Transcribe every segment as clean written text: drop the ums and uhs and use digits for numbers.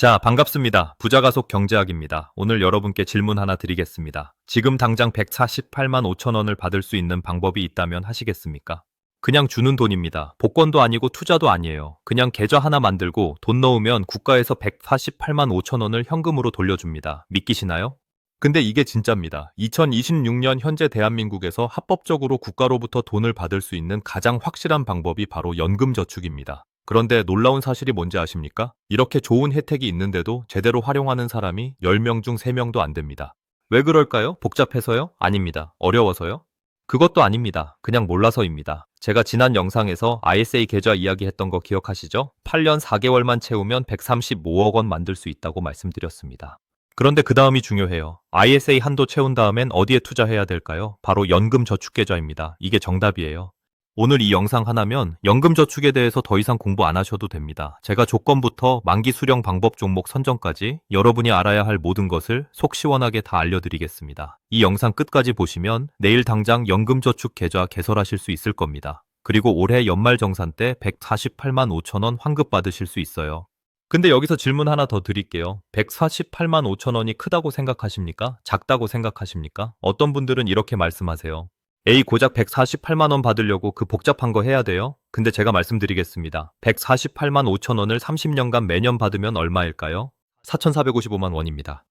자, 반갑습니다. 부자가속 경제학입니다. 오늘 여러분께 질문 하나 드리겠습니다. 지금 당장 148만 5천 원을 받을 수 있는 방법이 있다면 하시겠습니까? 그냥 주는 돈입니다. 복권도 아니고 투자도 아니에요. 그냥 계좌 하나 만들고 돈 넣으면 국가에서 148만 5천 원을 현금으로 돌려줍니다. 믿기시나요? 근데 이게 진짜입니다. 2026년 현재 대한민국에서 합법적으로 국가로부터 돈을 받을 수 있는 가장 확실한 방법이 바로 연금저축입니다. 그런데 놀라운 사실이 뭔지 아십니까? 이렇게 좋은 혜택이 있는데도 제대로 활용하는 사람이 10명 중 3명도 안 됩니다. 왜 그럴까요? 복잡해서요? 아닙니다. 어려워서요? 그것도 아닙니다. 그냥 몰라서입니다. 제가 지난 영상에서 ISA 계좌 이야기했던 거 기억하시죠? 8년 4개월만 채우면 135억 원 만들 수 있다고 말씀드렸습니다. 그런데 그 다음이 중요해요. ISA 한도 채운 다음엔 어디에 투자해야 될까요? 바로 연금저축계좌입니다. 이게 정답이에요. 오늘 이 영상 하나면 연금저축에 대해서 더 이상 공부 안 하셔도 됩니다. 제가 조건부터 만기 수령 방법 종목 선정까지 여러분이 알아야 할 모든 것을 속 시원하게 다 알려드리겠습니다. 이 영상 끝까지 보시면 내일 당장 연금저축 계좌 개설하실 수 있을 겁니다. 그리고 올해 연말정산 때 148만 5천 원 환급 받으실 수 있어요. 근데 여기서 질문 하나 더 드릴게요. 148만 5천 원이 크다고 생각하십니까? 작다고 생각하십니까? 어떤 분들은 이렇게 말씀하세요. 에이, 고작 148만 원 받으려고 그 복잡한 거 해야 돼요? 근데 제가 말씀드리겠습니다. 148만 5천 원을 30년간 매년 받으면 얼마일까요? 4,455만 원입니다.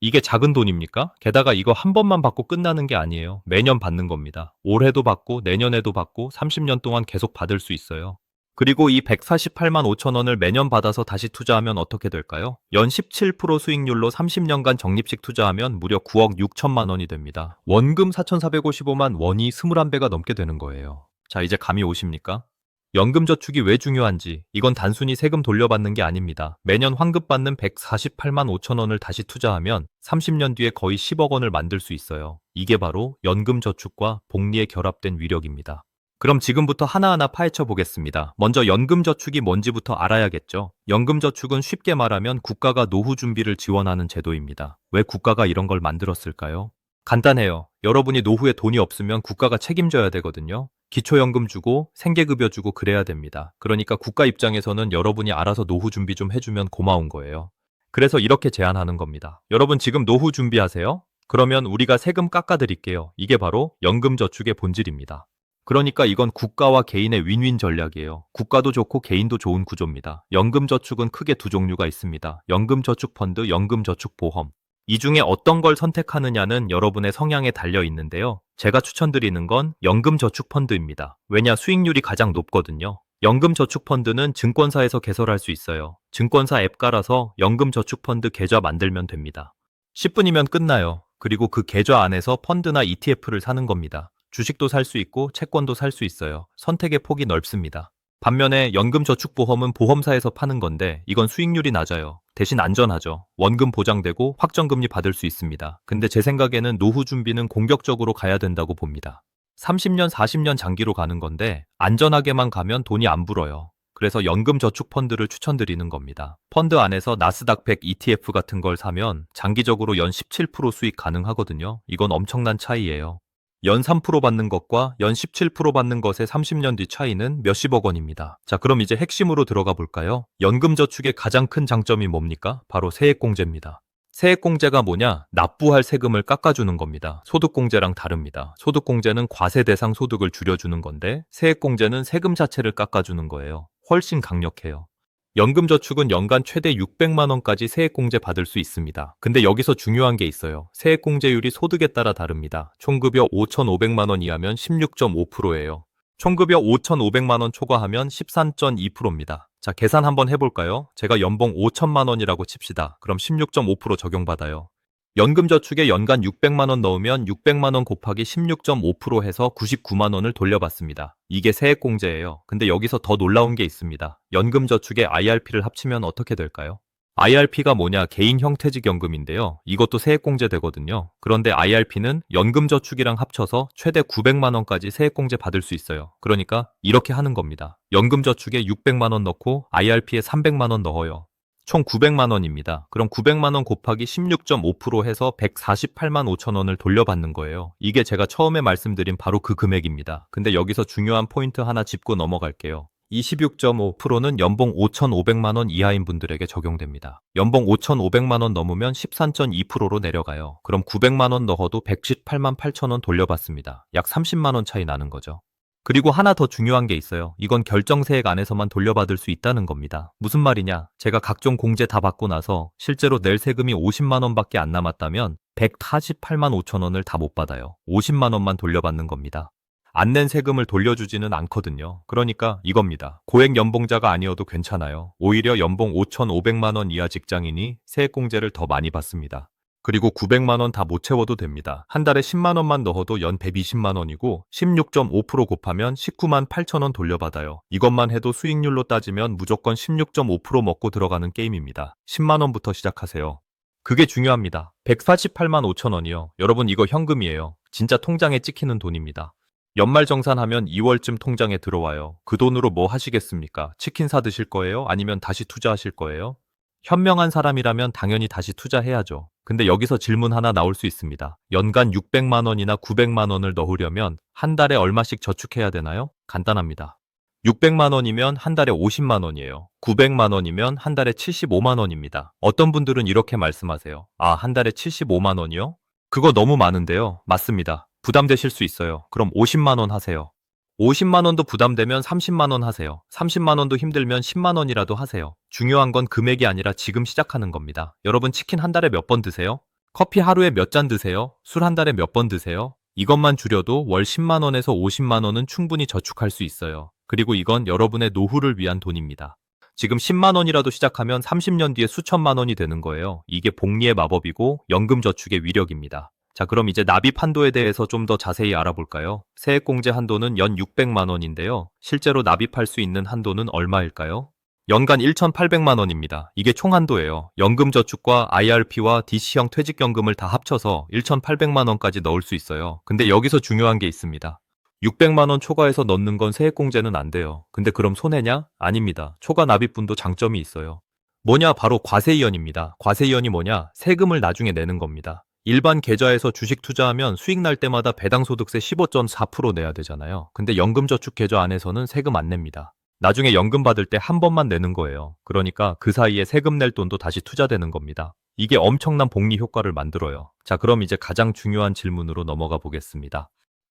이게 작은 돈입니까? 게다가 이거 한 번만 받고 끝나는 게 아니에요. 매년 받는 겁니다. 올해도 받고 내년에도 받고 30년 동안 계속 받을 수 있어요. 그리고 이 148만 5천 원을 매년 받아서 다시 투자하면 어떻게 될까요? 연 17% 수익률로 30년간 적립식 투자하면 무려 9억 6천만 원이 됩니다. 원금 4,455만 원이 21배가 넘게 되는 거예요. 자, 이제 감이 오십니까? 연금저축이 왜 중요한지, 이건 단순히 세금 돌려받는 게 아닙니다. 매년 환급받는 148만 5천 원을 다시 투자하면 30년 뒤에 거의 10억 원을 만들 수 있어요. 이게 바로 연금저축과 복리의 결합된 위력입니다. 그럼 지금부터 하나하나 파헤쳐 보겠습니다. 먼저 연금저축이 뭔지부터 알아야겠죠. 연금저축은 쉽게 말하면 국가가 노후 준비를 지원하는 제도입니다. 왜 국가가 이런 걸 만들었을까요? 간단해요. 여러분이 노후에 돈이 없으면 국가가 책임져야 되거든요. 기초연금 주고 생계급여 주고 그래야 됩니다. 그러니까 국가 입장에서는 여러분이 알아서 노후 준비 좀 해주면 고마운 거예요. 그래서 이렇게 제안하는 겁니다. 여러분 지금 노후 준비하세요? 그러면 우리가 세금 깎아드릴게요. 이게 바로 연금저축의 본질입니다. 그러니까 이건 국가와 개인의 윈윈 전략이에요. 국가도 좋고 개인도 좋은 구조입니다. 연금저축은 크게 두 종류가 있습니다. 연금저축펀드, 연금저축보험. 이 중에 어떤 걸 선택하느냐는 여러분의 성향에 달려 있는데요. 제가 추천드리는 건 연금저축펀드입니다. 왜냐, 수익률이 가장 높거든요. 연금저축펀드는 증권사에서 개설할 수 있어요. 증권사 앱 깔아서 연금저축펀드 계좌 만들면 됩니다. 10분이면 끝나요. 그리고 그 계좌 안에서 펀드나 ETF를 사는 겁니다. 주식도 살 수 있고 채권도 살 수 있어요. 선택의 폭이 넓습니다. 반면에 연금저축보험은 보험사에서 파는 건데 이건 수익률이 낮아요. 대신 안전하죠. 원금 보장되고 확정금리 받을 수 있습니다. 근데 제 생각에는 노후 준비는 공격적으로 가야 된다고 봅니다. 30년, 40년 장기로 가는 건데 안전하게만 가면 돈이 안 불어요. 그래서 연금저축펀드를 추천드리는 겁니다. 펀드 안에서 나스닥 100 ETF 같은 걸 사면 장기적으로 연 17% 수익 가능하거든요. 이건 엄청난 차이예요. 연 3% 받는 것과 연 17% 받는 것의 30년 뒤 차이는 몇십억 원입니다. 자, 그럼 이제 핵심으로 들어가 볼까요? 연금저축의 가장 큰 장점이 뭡니까? 바로 세액공제입니다. 세액공제가 뭐냐? 납부할 세금을 깎아주는 겁니다. 소득공제랑 다릅니다. 소득공제는 과세 대상 소득을 줄여주는 건데 세액공제는 세금 자체를 깎아주는 거예요. 훨씬 강력해요. 연금저축은 연간 최대 600만 원까지 세액공제 받을 수 있습니다. 근데 여기서 중요한 게 있어요. 세액공제율이 소득에 따라 다릅니다. 총급여 5,500만 원 이하면 16.5%예요. 총급여 5,500만 원 초과하면 13.2%입니다. 자, 계산 한번 해볼까요? 제가 연봉 5천만 원이라고 칩시다. 그럼 16.5% 적용받아요. 연금저축에 연간 600만 원 넣으면 600만 원 곱하기 16.5% 해서 99만 원을 돌려받습니다. 이게 세액공제예요. 근데 여기서 더 놀라운 게 있습니다. 연금저축에 IRP를 합치면 어떻게 될까요? IRP가 뭐냐? 개인 형태직연금인데요. 이것도 세액공제 되거든요. 그런데 IRP는 연금저축이랑 합쳐서 최대 900만 원까지 세액공제 받을 수 있어요. 그러니까 이렇게 하는 겁니다. 연금저축에 600만 원 넣고 IRP에 300만 원 넣어요. 총 900만 원입니다. 그럼 900만 원 곱하기 16.5% 해서 148만 5천 원을 돌려받는 거예요. 이게 제가 처음에 말씀드린 바로 그 금액입니다. 근데 여기서 중요한 포인트 하나 짚고 넘어갈게요. 26.5%는 연봉 5,500만 원 이하인 분들에게 적용됩니다. 연봉 5,500만 원 넘으면 13.2%로 내려가요. 그럼 900만 원 넣어도 118만 8천 원 돌려받습니다. 약 30만 원 차이 나는 거죠. 그리고 하나 더 중요한 게 있어요. 이건 결정세액 안에서만 돌려받을 수 있다는 겁니다. 무슨 말이냐? 제가 각종 공제 다 받고 나서 실제로 낼 세금이 50만 원밖에 안 남았다면 148만 5천 원을 다 못 받아요. 50만 원만 돌려받는 겁니다. 안 낸 세금을 돌려주지는 않거든요. 그러니까 이겁니다. 고액 연봉자가 아니어도 괜찮아요. 오히려 연봉 5,500만 원 이하 직장인이 세액공제를 더 많이 받습니다. 그리고 900만 원 다 못 채워도 됩니다. 한 달에 10만 원만 넣어도 연 120만 원이고 16.5% 곱하면 19만 8천 원 돌려받아요. 이것만 해도 수익률로 따지면 무조건 16.5% 먹고 들어가는 게임입니다. 10만 원부터 시작하세요. 그게 중요합니다. 148만 5천 원이요. 여러분 이거 현금이에요. 진짜 통장에 찍히는 돈입니다. 연말정산하면 2월쯤 통장에 들어와요. 그 돈으로 뭐 하시겠습니까? 치킨 사 드실 거예요? 아니면 다시 투자하실 거예요? 현명한 사람이라면 당연히 다시 투자해야죠. 근데 여기서 질문 하나 나올 수 있습니다. 연간 600만 원이나 900만 원을 넣으려면 한 달에 얼마씩 저축해야 되나요? 간단합니다. 600만 원이면 한 달에 50만 원이에요. 900만 원이면 한 달에 75만 원입니다. 어떤 분들은 이렇게 말씀하세요. 아, 한 달에 75만 원이요? 그거 너무 많은데요. 맞습니다. 부담되실 수 있어요. 그럼 50만 원 하세요. 50만 원도 부담되면 30만 원 하세요. 30만 원도 힘들면 10만 원이라도 하세요. 중요한 건 금액이 아니라 지금 시작하는 겁니다. 여러분 치킨 한 달에 몇 번 드세요? 커피 하루에 몇 잔 드세요? 술 한 달에 몇 번 드세요? 이것만 줄여도 월 10만 원에서 50만 원은 충분히 저축할 수 있어요. 그리고 이건 여러분의 노후를 위한 돈입니다. 지금 10만 원이라도 시작하면 30년 뒤에 수천만 원이 되는 거예요. 이게 복리의 마법이고 연금 저축의 위력입니다. 자, 그럼 이제 납입 한도에 대해서 좀 더 자세히 알아볼까요? 세액공제 한도는 연 600만 원인데요. 실제로 납입할 수 있는 한도는 얼마일까요? 연간 1,800만 원입니다. 이게 총 한도예요. 연금저축과 IRP와 DC형 퇴직연금을 다 합쳐서 1,800만 원까지 넣을 수 있어요. 근데 여기서 중요한 게 있습니다. 600만 원 초과해서 넣는 건 세액공제는 안 돼요. 근데 그럼 손해냐? 아닙니다. 초과 납입분도 장점이 있어요. 뭐냐? 바로 과세이연입니다. 과세이연이 뭐냐? 세금을 나중에 내는 겁니다. 일반 계좌에서 주식 투자하면 수익 날 때마다 배당소득세 15.4% 내야 되잖아요. 근데 연금저축 계좌 안에서는 세금 안 냅니다. 나중에 연금 받을 때 한 번만 내는 거예요. 그러니까 그 사이에 세금 낼 돈도 다시 투자되는 겁니다. 이게 엄청난 복리 효과를 만들어요. 자, 그럼 이제 가장 중요한 질문으로 넘어가 보겠습니다.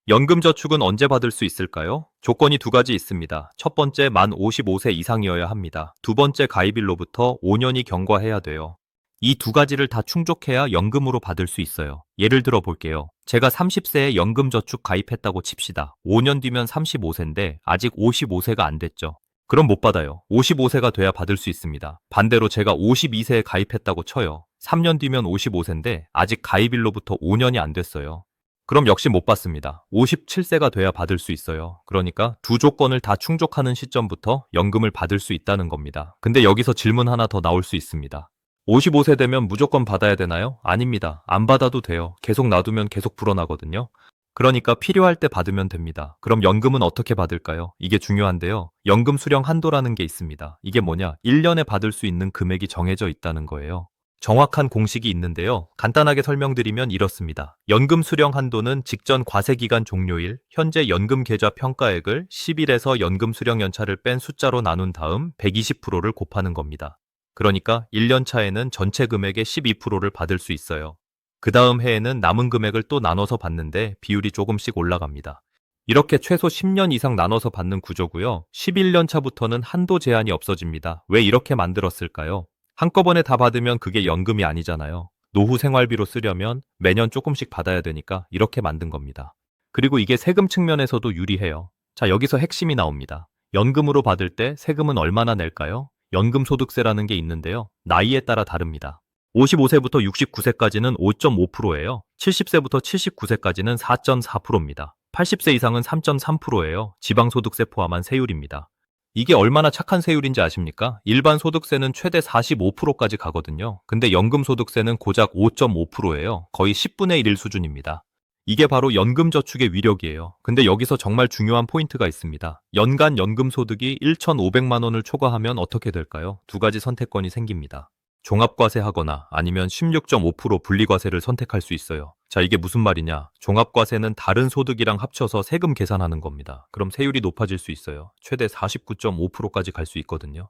연금저축은 언제 받을 수 있을까요? 조건이 두 가지 있습니다. 첫 번째, 만 55세 이상이어야 합니다. 두 번째, 가입일로부터 5년이 경과해야 돼요. 이 두 가지를 다 충족해야 연금으로 받을 수 있어요. 예를 들어 볼게요. 제가 30세에 연금저축 가입했다고 칩시다. 5년 뒤면 35세인데 아직 55세가 안 됐죠. 그럼 못 받아요. 55세가 돼야 받을 수 있습니다. 반대로 제가 52세에 가입했다고 쳐요. 3년 뒤면 55세인데 아직 가입일로부터 5년이 안 됐어요. 그럼 역시 못 받습니다. 57세가 돼야 받을 수 있어요. 그러니까 두 조건을 다 충족하는 시점부터 연금을 받을 수 있다는 겁니다. 근데 여기서 질문 하나 더 나올 수 있습니다. 55세 되면 무조건 받아야 되나요? 아닙니다. 안 받아도 돼요. 계속 놔두면 계속 불어나거든요. 그러니까 필요할 때 받으면 됩니다. 그럼 연금은 어떻게 받을까요? 이게 중요한데요. 연금 수령 한도라는 게 있습니다. 이게 뭐냐? 1년에 받을 수 있는 금액이 정해져 있다는 거예요. 정확한 공식이 있는데요. 간단하게 설명드리면 이렇습니다. 연금 수령 한도는 직전 과세기간 종료일, 현재 연금 계좌 평가액을 10일에서 연금 수령 연차를 뺀 숫자로 나눈 다음 120%를 곱하는 겁니다. 그러니까 1년 차에는 전체 금액의 12%를 받을 수 있어요. 그 다음 해에는 남은 금액을 또 나눠서 받는데 비율이 조금씩 올라갑니다. 이렇게 최소 10년 이상 나눠서 받는 구조고요. 11년 차부터는 한도 제한이 없어집니다. 왜 이렇게 만들었을까요? 한꺼번에 다 받으면 그게 연금이 아니잖아요. 노후 생활비로 쓰려면 매년 조금씩 받아야 되니까 이렇게 만든 겁니다. 그리고 이게 세금 측면에서도 유리해요. 자, 여기서 핵심이 나옵니다. 연금으로 받을 때 세금은 얼마나 낼까요? 연금소득세라는 게 있는데요. 나이에 따라 다릅니다. 55세부터 69세까지는 5.5%예요. 70세부터 79세까지는 4.4%입니다. 80세 이상은 3.3%예요. 지방소득세 포함한 세율입니다. 이게 얼마나 착한 세율인지 아십니까? 일반 소득세는 최대 45%까지 가거든요. 근데 연금소득세는 고작 5.5%예요. 거의 10분의 1 수준입니다. 이게 바로 연금저축의 위력이에요. 근데 여기서 정말 중요한 포인트가 있습니다. 연간 연금소득이 1,500만 원을 초과하면 어떻게 될까요? 두 가지 선택권이 생깁니다. 종합과세하거나 아니면 16.5% 분리과세를 선택할 수 있어요. 자, 이게 무슨 말이냐? 종합과세는 다른 소득이랑 합쳐서 세금 계산하는 겁니다. 그럼 세율이 높아질 수 있어요. 최대 49.5%까지 갈 수 있거든요.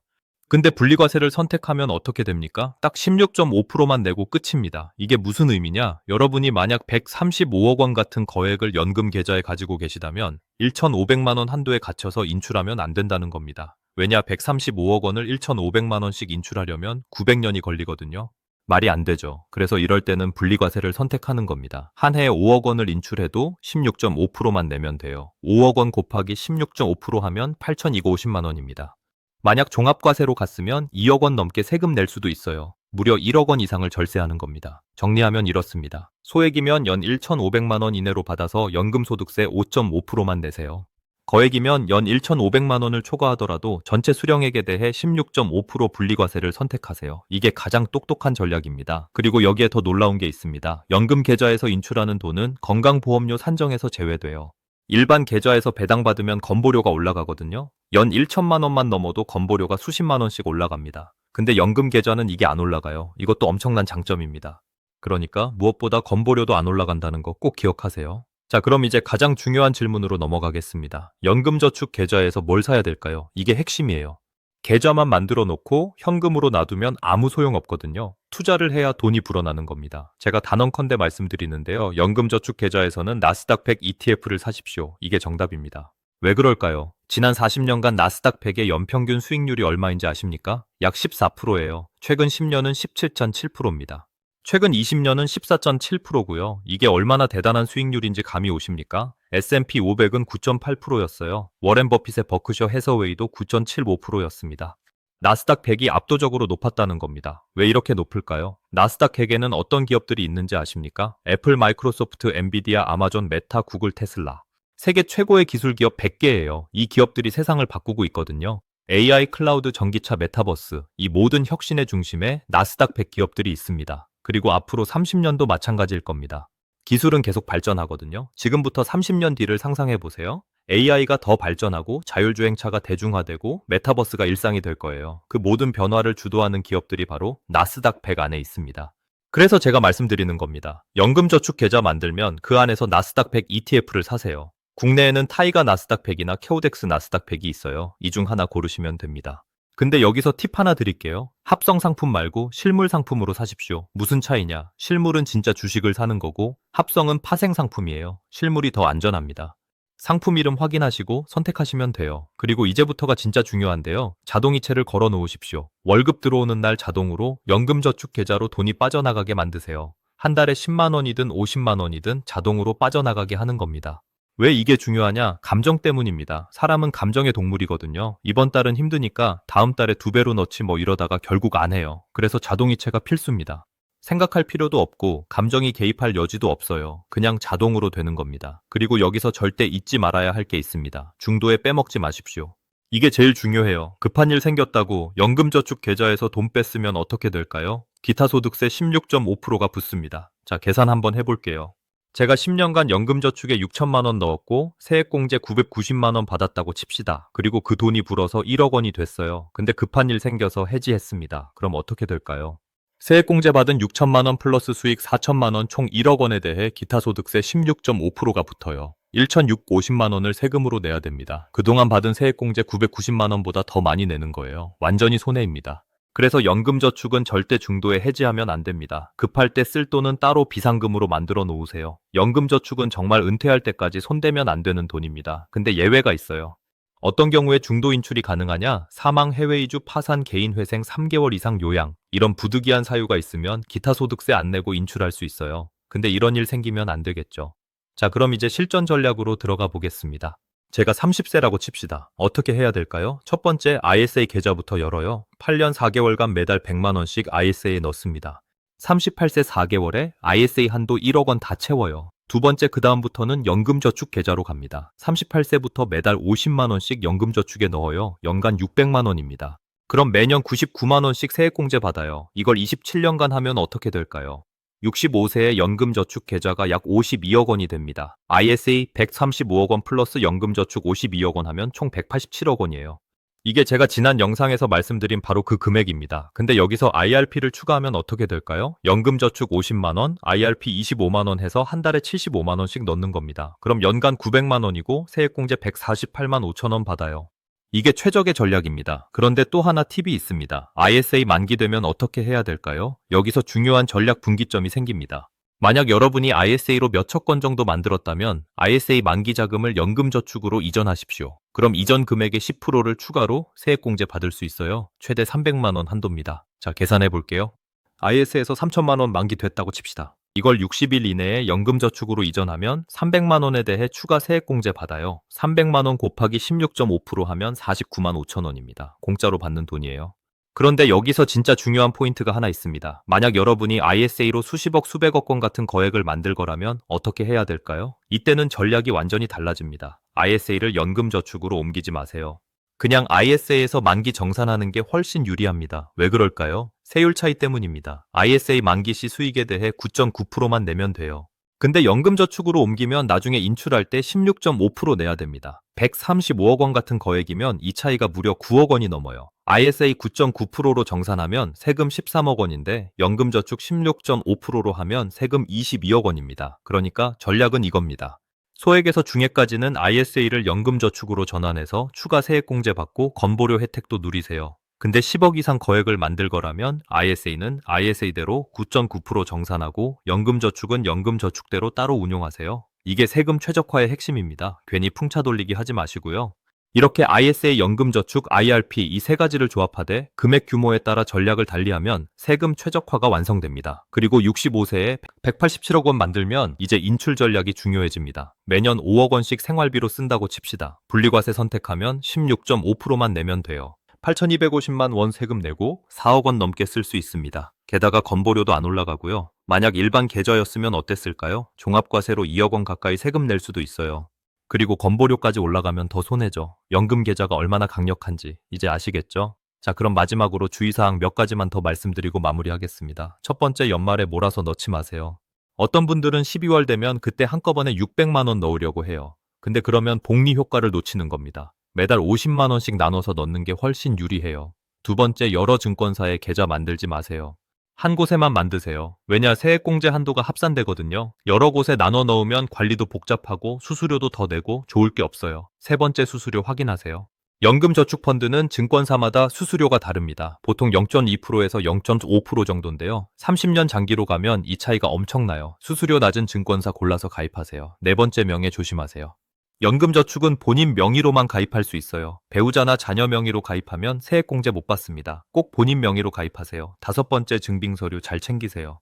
근데 분리과세를 선택하면 어떻게 됩니까? 딱 16.5%만 내고 끝입니다. 이게 무슨 의미냐? 여러분이 만약 135억 원 같은 거액을 연금 계좌에 가지고 계시다면 1,500만 원 한도에 갇혀서 인출하면 안 된다는 겁니다. 왜냐? 135억 원을 1,500만 원씩 인출하려면 900년이 걸리거든요. 말이 안 되죠. 그래서 이럴 때는 분리과세를 선택하는 겁니다. 한 해에 5억 원을 인출해도 16.5%만 내면 돼요. 5억 원 곱하기 16.5% 하면 8,250만 원입니다. 만약 종합과세로 갔으면 2억 원 넘게 세금 낼 수도 있어요. 무려 1억 원 이상을 절세하는 겁니다. 정리하면 이렇습니다. 소액이면 연 1,500만 원 이내로 받아서 연금소득세 5.5%만 내세요. 거액이면 연 1,500만 원을 초과하더라도 전체 수령액에 대해 16.5% 분리과세를 선택하세요. 이게 가장 똑똑한 전략입니다. 그리고 여기에 더 놀라운 게 있습니다. 연금 계좌에서 인출하는 돈은 건강보험료 산정에서 제외돼요. 일반 계좌에서 배당받으면 건보료가 올라가거든요. 연 1천만 원만 넘어도 건보료가 수십만 원씩 올라갑니다. 근데 연금 계좌는 이게 안 올라가요. 이것도 엄청난 장점입니다. 그러니까 무엇보다 건보료도 안 올라간다는 거 꼭 기억하세요. 자, 그럼 이제 가장 중요한 질문으로 넘어가겠습니다. 연금저축 계좌에서 뭘 사야 될까요? 이게 핵심이에요. 계좌만 만들어 놓고 현금으로 놔두면 아무 소용 없거든요. 투자를 해야 돈이 불어나는 겁니다. 제가 단언컨대 말씀드리는데요. 연금저축 계좌에서는 나스닥 100 ETF를 사십시오. 이게 정답입니다. 왜 그럴까요? 지난 40년간 나스닥 100의 연평균 수익률이 얼마인지 아십니까? 약 14%예요. 최근 10년은 17.7%입니다. 최근 20년은 14.7%고요. 이게 얼마나 대단한 수익률인지 감이 오십니까? S&P 500은 9.8%였어요. 워렌 버핏의 버크셔 해서웨이도 9.75%였습니다. 나스닥 100이 압도적으로 높았다는 겁니다. 왜 이렇게 높을까요? 나스닥 100에는 어떤 기업들이 있는지 아십니까? 애플, 마이크로소프트, 엔비디아, 아마존, 메타, 구글, 테슬라. 세계 최고의 기술 기업 100개예요. 이 기업들이 세상을 바꾸고 있거든요. AI, 클라우드, 전기차, 메타버스, 이 모든 혁신의 중심에 나스닥 100 기업들이 있습니다. 그리고 앞으로 30년도 마찬가지일 겁니다. 기술은 계속 발전하거든요. 지금부터 30년 뒤를 상상해 보세요. AI가 더 발전하고 자율주행차가 대중화되고 메타버스가 일상이 될 거예요. 그 모든 변화를 주도하는 기업들이 바로 나스닥 100 안에 있습니다. 그래서 제가 말씀드리는 겁니다. 연금저축 계좌 만들면 그 안에서 나스닥 100 ETF를 사세요. 국내에는 타이가 나스닥 100이나 캐오덱스 나스닥 100이 있어요. 이 중 하나 고르시면 됩니다. 근데 여기서 팁 하나 드릴게요. 합성 상품 말고 실물 상품으로 사십시오. 무슨 차이냐? 실물은 진짜 주식을 사는 거고 합성은 파생 상품이에요. 실물이 더 안전합니다. 상품 이름 확인하시고 선택하시면 돼요. 그리고 이제부터가 진짜 중요한데요. 자동이체를 걸어 놓으십시오. 월급 들어오는 날 자동으로 연금저축 계좌로 돈이 빠져나가게 만드세요. 한 달에 10만 원이든 50만 원이든 자동으로 빠져나가게 하는 겁니다. 왜 이게 중요하냐? 감정 때문입니다. 사람은 감정의 동물이거든요. 이번 달은 힘드니까 다음 달에 2배로 넣지 뭐 이러다가 결국 안 해요. 그래서 자동이체가 필수입니다. 생각할 필요도 없고 감정이 개입할 여지도 없어요. 그냥 자동으로 되는 겁니다. 그리고 여기서 절대 잊지 말아야 할 게 있습니다. 중도에 빼먹지 마십시오. 이게 제일 중요해요. 급한 일 생겼다고 연금저축 계좌에서 돈 뺐으면 어떻게 될까요? 기타소득세 16.5%가 붙습니다. 자, 계산 한번 해볼게요. 제가 10년간 연금저축에 6천만 원 넣었고 세액공제 990만 원 받았다고 칩시다. 그리고 그 돈이 불어서 1억 원이 됐어요. 근데 급한 일 생겨서 해지했습니다. 그럼 어떻게 될까요? 세액공제 받은 6천만 원 플러스 수익 4천만 원 총 1억 원에 대해 기타소득세 16.5%가 붙어요. 1,650만 원을 세금으로 내야 됩니다. 그동안 받은 세액공제 990만 원보다 더 많이 내는 거예요. 완전히 손해입니다. 그래서 연금저축은 절대 중도에 해지하면 안 됩니다. 급할 때 쓸 돈은 따로 비상금으로 만들어 놓으세요. 연금저축은 정말 은퇴할 때까지 손대면 안 되는 돈입니다. 근데 예외가 있어요. 어떤 경우에 중도 인출이 가능하냐? 사망, 해외 이주, 파산, 개인 회생, 3개월 이상 요양 이런 부득이한 사유가 있으면 기타 소득세 안 내고 인출할 수 있어요. 근데 이런 일 생기면 안 되겠죠. 자, 그럼 이제 실전 전략으로 들어가 보겠습니다. 제가 30세라고 칩시다. 어떻게 해야 될까요? 첫 번째, ISA 계좌부터 열어요. 8년 4개월간 매달 100만 원씩 ISA에 넣습니다. 38세 4개월에 ISA 한도 1억 원 다 채워요. 두 번째, 그 다음부터는 연금저축 계좌로 갑니다. 38세부터 매달 50만 원씩 연금저축에 넣어요. 연간 600만 원입니다. 그럼 매년 99만 원씩 세액공제 받아요. 이걸 27년간 하면 어떻게 될까요? 65세의 연금저축 계좌가 약 52억 원이 됩니다. ISA 135억 원 플러스 연금저축 52억 원 하면 총 187억 원이에요. 이게 제가 지난 영상에서 말씀드린 바로 그 금액입니다. 근데 여기서 IRP를 추가하면 어떻게 될까요? 연금저축 50만원, IRP 25만원 해서 한 달에 75만원씩 넣는 겁니다. 그럼 연간 900만원이고 세액공제 148만 5천원 받아요. 이게 최적의 전략입니다. 그런데 또 하나 팁이 있습니다. ISA 만기되면 어떻게 해야 될까요? 여기서 중요한 전략 분기점이 생깁니다. 만약 여러분이 ISA로 몇천 건 정도 만들었다면 ISA 만기 자금을 연금저축으로 이전하십시오. 그럼 이전 금액의 10%를 추가로 세액공제 받을 수 있어요. 최대 300만 원 한도입니다. 자, 계산해 볼게요. ISA에서 3천만 원 만기 됐다고 칩시다. 이걸 60일 이내에 연금저축으로 이전하면 300만 원에 대해 추가 세액공제 받아요. 300만 원 곱하기 16.5% 하면 49만 5천 원입니다. 공짜로 받는 돈이에요. 그런데 여기서 진짜 중요한 포인트가 하나 있습니다. 만약 여러분이 ISA로 수십억, 수백억 건 같은 거액을 만들 거라면 어떻게 해야 될까요? 이때는 전략이 완전히 달라집니다. ISA를 연금저축으로 옮기지 마세요. 그냥 ISA에서 만기 정산하는 게 훨씬 유리합니다. 왜 그럴까요? 세율 차이 때문입니다. ISA 만기 시 수익에 대해 9.9%만 내면 돼요. 근데 연금저축으로 옮기면 나중에 인출할 때 16.5% 내야 됩니다. 135억 원 같은 거액이면 이 차이가 무려 9억 원이 넘어요. ISA 9.9%로 정산하면 세금 13억 원인데 연금저축 16.5%로 하면 세금 22억 원입니다. 그러니까 전략은 이겁니다. 소액에서 중액까지는 ISA를 연금저축으로 전환해서 추가 세액공제 받고 건보료 혜택도 누리세요. 근데 10억 이상 거액을 만들 거라면 ISA는 ISA대로 9.9% 정산하고 연금저축은 연금저축대로 따로 운용하세요. 이게 세금 최적화의 핵심입니다. 괜히 풍차 돌리기 하지 마시고요. 이렇게 ISA 연금저축, IRP 이 세 가지를 조합하되 금액 규모에 따라 전략을 달리하면 세금 최적화가 완성됩니다. 그리고 65세에 187억 원 만들면 이제 인출 전략이 중요해집니다. 매년 5억 원씩 생활비로 쓴다고 칩시다. 분리과세 선택하면 16.5%만 내면 돼요. 8,250만 원 세금 내고 4억 원 넘게 쓸 수 있습니다. 게다가 건보료도 안 올라가고요. 만약 일반 계좌였으면 어땠을까요? 종합과세로 2억 원 가까이 세금 낼 수도 있어요. 그리고 건보료까지 올라가면 더 손해죠. 연금 계좌가 얼마나 강력한지 이제 아시겠죠? 자, 그럼 마지막으로 주의사항 몇 가지만 더 말씀드리고 마무리하겠습니다. 첫 번째, 연말에 몰아서 넣지 마세요. 어떤 분들은 12월 되면 그때 한꺼번에 600만 원 넣으려고 해요. 근데 그러면 복리 효과를 놓치는 겁니다. 매달 50만 원씩 나눠서 넣는 게 훨씬 유리해요. 두 번째, 여러 증권사에 계좌 만들지 마세요. 한 곳에만 만드세요. 왜냐, 세액공제 한도가 합산되거든요. 여러 곳에 나눠 넣으면 관리도 복잡하고 수수료도 더 내고 좋을 게 없어요. 세 번째, 수수료 확인하세요. 연금저축펀드는 증권사마다 수수료가 다릅니다. 보통 0.2%에서 0.5% 정도인데요. 30년 장기로 가면 이 차이가 엄청나요. 수수료 낮은 증권사 골라서 가입하세요. 네 번째, 명예 조심하세요. 연금저축은 본인 명의로만 가입할 수 있어요. 배우자나 자녀 명의로 가입하면 세액공제 못 받습니다. 꼭 본인 명의로 가입하세요. 다섯 번째, 증빙서류 잘 챙기세요.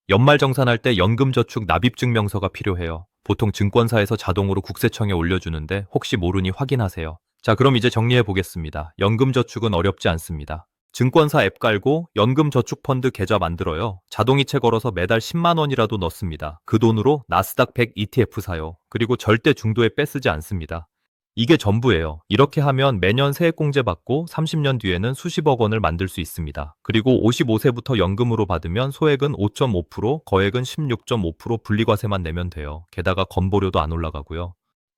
연말정산할 때 연금저축 납입증명서가 필요해요. 보통 증권사에서 자동으로 국세청에 올려주는데 혹시 모르니 확인하세요. 자, 그럼 이제 정리해 보겠습니다. 연금저축은 어렵지 않습니다. 증권사 앱 깔고 연금저축펀드 계좌 만들어요. 자동이체 걸어서 매달 10만 원이라도 넣습니다. 그 돈으로 나스닥 100 ETF 사요. 그리고 절대 중도에 빼쓰지 않습니다. 이게 전부예요. 이렇게 하면 매년 세액공제 받고 30년 뒤에는 수십억 원을 만들 수 있습니다. 그리고 55세부터 연금으로 받으면 소액은 5.5%, 거액은 16.5% 분리과세만 내면 돼요. 게다가 건보료도 안 올라가고요.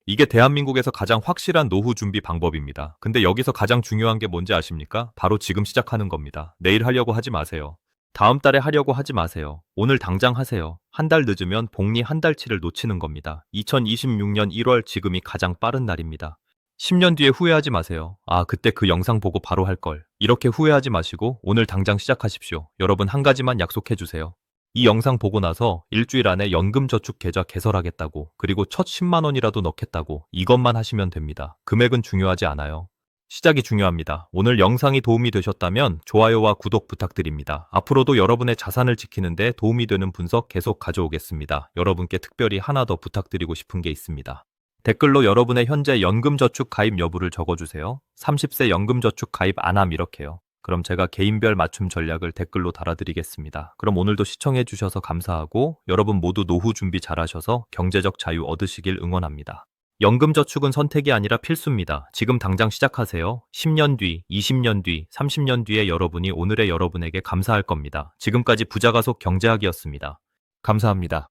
이게 대한민국에서 가장 확실한 노후 준비 방법입니다. 근데 여기서 가장 중요한 게 뭔지 아십니까? 바로 지금 시작하는 겁니다. 내일 하려고 하지 마세요. 다음 달에 하려고 하지 마세요. 오늘 당장 하세요. 한 달 늦으면 복리 한 달치를 놓치는 겁니다. 2026년 1월 지금이 가장 빠른 날입니다. 10년 뒤에 후회하지 마세요. 아, 그때 그 영상 보고 바로 할 걸. 이렇게 후회하지 마시고 오늘 당장 시작하십시오. 여러분, 한 가지만 약속해 주세요. 이 영상 보고 나서 일주일 안에 연금저축 계좌 개설하겠다고, 그리고 첫 10만 원이라도 넣겠다고, 이것만 하시면 됩니다. 금액은 중요하지 않아요. 시작이 중요합니다. 오늘 영상이 도움이 되셨다면 좋아요와 구독 부탁드립니다. 앞으로도 여러분의 자산을 지키는데 도움이 되는 분석 계속 가져오겠습니다. 여러분께 특별히 하나 더 부탁드리고 싶은 게 있습니다. 댓글로 여러분의 현재 연금저축 가입 여부를 적어주세요. 30세 연금저축 가입 안함 이렇게요. 그럼 제가 개인별 맞춤 전략을 댓글로 달아드리겠습니다. 그럼 오늘도 시청해주셔서 감사하고 여러분 모두 노후 준비 잘하셔서 경제적 자유 얻으시길 응원합니다. 연금저축은 선택이 아니라 필수입니다. 지금 당장 시작하세요. 10년 뒤, 20년 뒤, 30년 뒤에 여러분이 오늘의 여러분에게 감사할 겁니다. 지금까지 부자가속 경제학이었습니다. 감사합니다.